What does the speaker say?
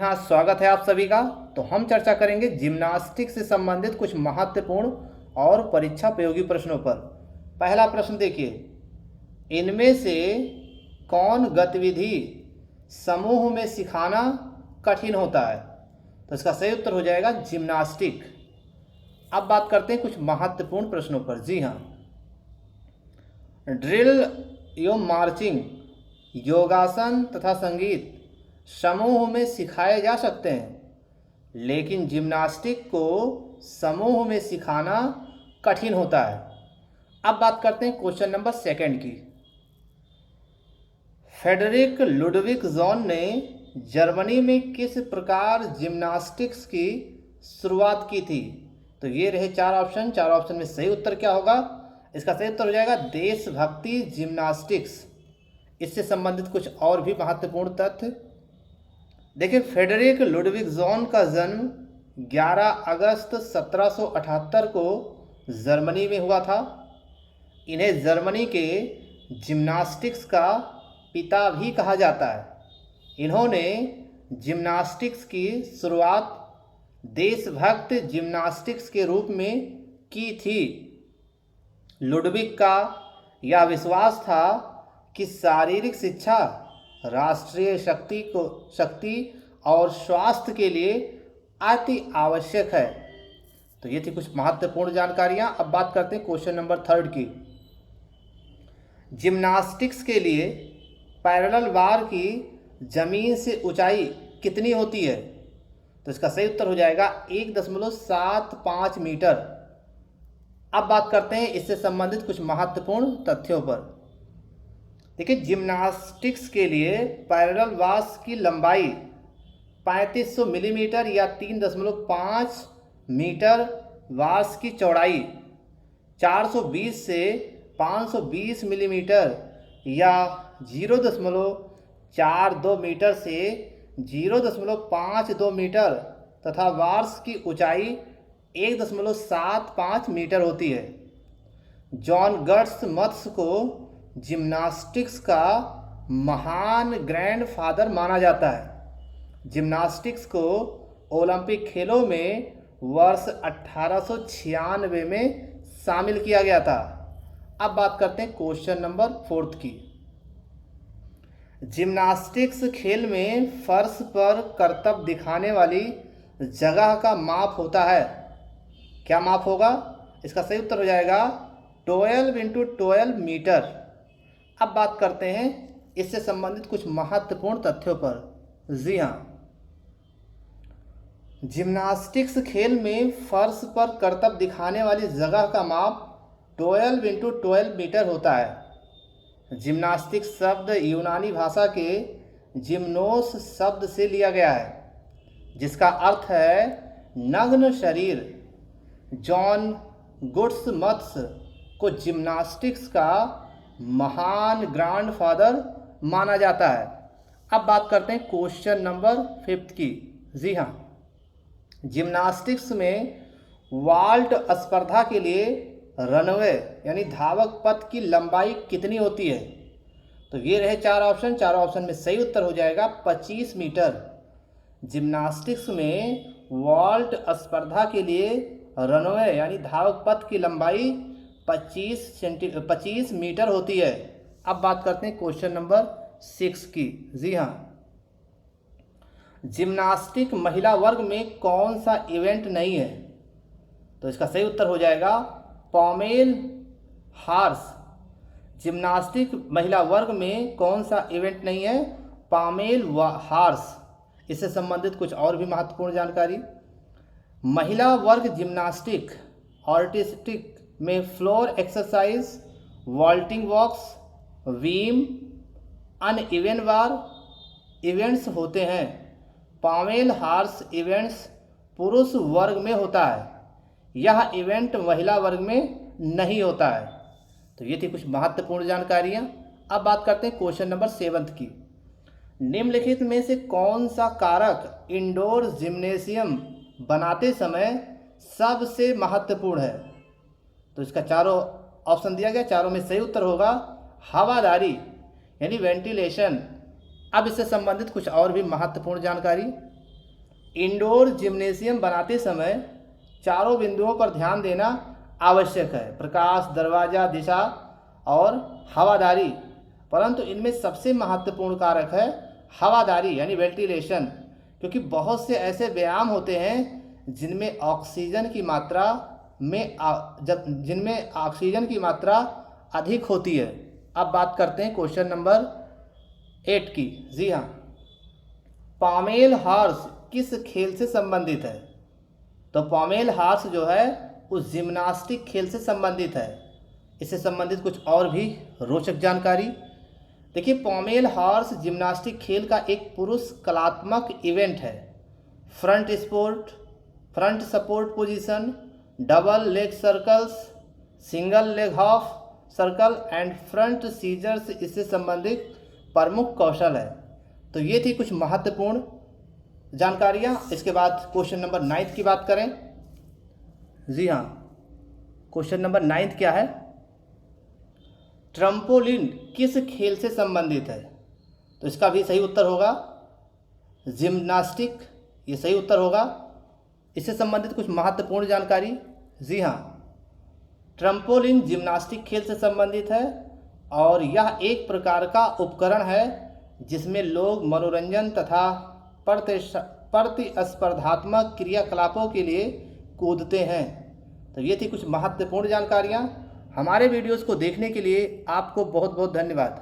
हाँ, स्वागत है आप सभी का। तो हम चर्चा करेंगे जिम्नास्टिक्स से संबंधित कुछ महत्वपूर्ण और परीक्षा उपयोगी प्रश्नों पर। पहला प्रश्न देखिए, इनमें से कौन गतिविधि समूह में सिखाना कठिन होता है? तो इसका सही उत्तर हो जाएगा जिम्नास्टिक। अब बात करते हैं कुछ महत्वपूर्ण प्रश्नों पर। जी हाँ, ड्रिल एवं मार्चिंग, योगासन तथा संगीत समूह में सिखाए जा सकते हैं, लेकिन जिम्नास्टिक को समूह में सिखाना कठिन होता है। अब बात करते हैं क्वेश्चन नंबर सेकंड की। फ्रेडरिक लुडविग जॉन ने जर्मनी में किस प्रकार जिम्नास्टिक्स की शुरुआत की थी? तो ये रहे चार ऑप्शन। चार ऑप्शन में सही उत्तर क्या होगा? इसका सही उत्तर हो जाएगा देशभक्ति जिम्नास्टिक्स। इससे संबंधित कुछ और भी महत्वपूर्ण तथ्य देखिए। फ्रेडरिक लुडविग जॉन का जन्म 11 अगस्त 1778 को जर्मनी में हुआ था। इन्हें जर्मनी के जिम्नास्टिक्स का पिता भी कहा जाता है। इन्होंने जिम्नास्टिक्स की शुरुआत देशभक्त जिम्नास्टिक्स के रूप में की थी। लुडविग का यह विश्वास था कि शारीरिक शिक्षा राष्ट्रीय शक्ति और स्वास्थ्य के लिए अति आवश्यक है। तो ये थी कुछ महत्वपूर्ण जानकारियां। अब बात करते हैं क्वेश्चन नंबर थर्ड की। जिम्नास्टिक्स के लिए पैरेलल बार की जमीन से ऊंचाई कितनी होती है? तो इसका सही उत्तर हो जाएगा 1.75 मीटर। अब बात करते हैं इससे संबंधित कुछ महत्वपूर्ण तथ्यों पर। देखिए, जिम्नास्टिक्स के लिए पैरेलल बार्स की लंबाई 3500 मिलीमीटर या 3.5 मीटर, बार्स की चौड़ाई 420 से 520 मिलीमीटर या 0.42 मीटर से 0.52 मीटर तथा बार्स की ऊंचाई 1.75 मीटर होती है। जॉन गर्ट्स मत्स को जिम्नास्टिक्स का महान ग्रैंडफादर माना जाता है। जिम्नास्टिक्स को ओलंपिक खेलों में वर्ष 1896 में शामिल किया गया था। अब बात करते हैं क्वेश्चन नंबर फोर्थ की। जिम्नास्टिक्स खेल में फर्श पर करतब दिखाने वाली जगह का माप होता है। क्या माप होगा? इसका सही उत्तर हो जाएगा 12 × 12 मीटर। अब बात करते हैं इससे संबंधित कुछ महत्वपूर्ण तथ्यों पर। जी हाँ, जिम्नास्टिक्स खेल में फर्श पर करतब दिखाने वाली जगह का माप 12 × 12 मीटर होता है। जिम्नास्टिक्स शब्द यूनानी भाषा के जिम्नोस शब्द से लिया गया है, जिसका अर्थ है नग्न शरीर। जॉन गुड्स मत्स को जिम्नास्टिक्स का महान ग्रैंडफादर माना जाता है। अब बात करते हैं क्वेश्चन नंबर फिफ्थ की। जी हाँ, जिम्नास्टिक्स में वाल्ट स्पर्धा के लिए रनवे यानी धावक पथ की लंबाई कितनी होती है? तो ये रहे चार ऑप्शन। चार ऑप्शन में सही उत्तर हो जाएगा 25 मीटर। जिम्नास्टिक्स में वाल्ट स्पर्धा के लिए रनवे यानी धावक पथ की लंबाई 25 मीटर होती है। अब बात करते हैं क्वेश्चन नंबर 6 की। जी हाँ, जिम्नास्टिक महिला वर्ग में कौन सा इवेंट नहीं है? तो इसका सही उत्तर हो जाएगा पॉमेल हार्स। जिम्नास्टिक महिला वर्ग में कौन सा इवेंट नहीं है? Pommel horse. इससे संबंधित कुछ और भी महत्वपूर्ण जानकारी। महिला वर्ग जिम्नास्टिक आर्टिस्टिक में floor exercise, vaulting box, beam, uneven bar events होते हैं। पॉमेल हार्स इवेंट्स पुरुष वर्ग में होता है। यह इवेंट महिला वर्ग में नहीं होता है। तो ये थी कुछ महत्वपूर्ण जानकारियाँ। अब बात करते हैं क्वेश्चन नंबर 7 की। निम्नलिखित में से कौन सा कारक इंडोर जिम्नेशियम बनाते समय सबसे महत्वपूर्ण है? तो इसका चारों ऑप्शन दिया गया, चारों में सही उत्तर होगा हवादारी यानी वेंटिलेशन। अब इससे संबंधित कुछ और भी महत्वपूर्ण जानकारी। इंडोर जिम्नेशियम बनाते समय चारों बिंदुओं पर ध्यान देना आवश्यक है, प्रकाश, दरवाज़ा, दिशा और हवादारी। परंतु इनमें सबसे महत्वपूर्ण कारक है हवादारी यानी वेंटिलेशन, क्योंकि बहुत से ऐसे व्यायाम होते हैं जिनमें ऑक्सीजन की मात्रा अधिक होती है। अब बात करते हैं क्वेश्चन नंबर 8 की। जी हाँ, पॉमेल हॉर्स किस खेल से संबंधित है? तो पॉमेल हॉर्स जो है उस जिम्नास्टिक खेल से संबंधित है। इससे संबंधित कुछ और भी रोचक जानकारी देखिए। पॉमेल हॉर्स जिम्नास्टिक खेल का एक पुरुष कलात्मक इवेंट है। Front support position, double leg circles, single leg half circle and front scissors इससे संबंधित प्रमुख कौशल है। तो ये थी कुछ महत्वपूर्ण जानकारियाँ। इसके बाद क्वेश्चन नंबर 9 की बात करें। जी हाँ, क्वेश्चन नंबर 9 क्या है? ट्रम्पोलिन किस खेल से संबंधित है? तो इसका भी सही उत्तर होगा जिम्नास्टिक, ये सही उत्तर होगा। इससे संबंधित कुछ महत्वपूर्ण जानकारी। जी हाँ, ट्रम्पोलिन जिम्नास्टिक खेल से संबंधित है और यह एक प्रकार का उपकरण है जिसमें लोग मनोरंजन तथा प्रतिस्पर्धात्मक क्रियाकलापों के लिए कूदते हैं। तो ये थी कुछ महत्वपूर्ण जानकारियाँ। हमारे वीडियोस को देखने के लिए आपको बहुत बहुत धन्यवाद।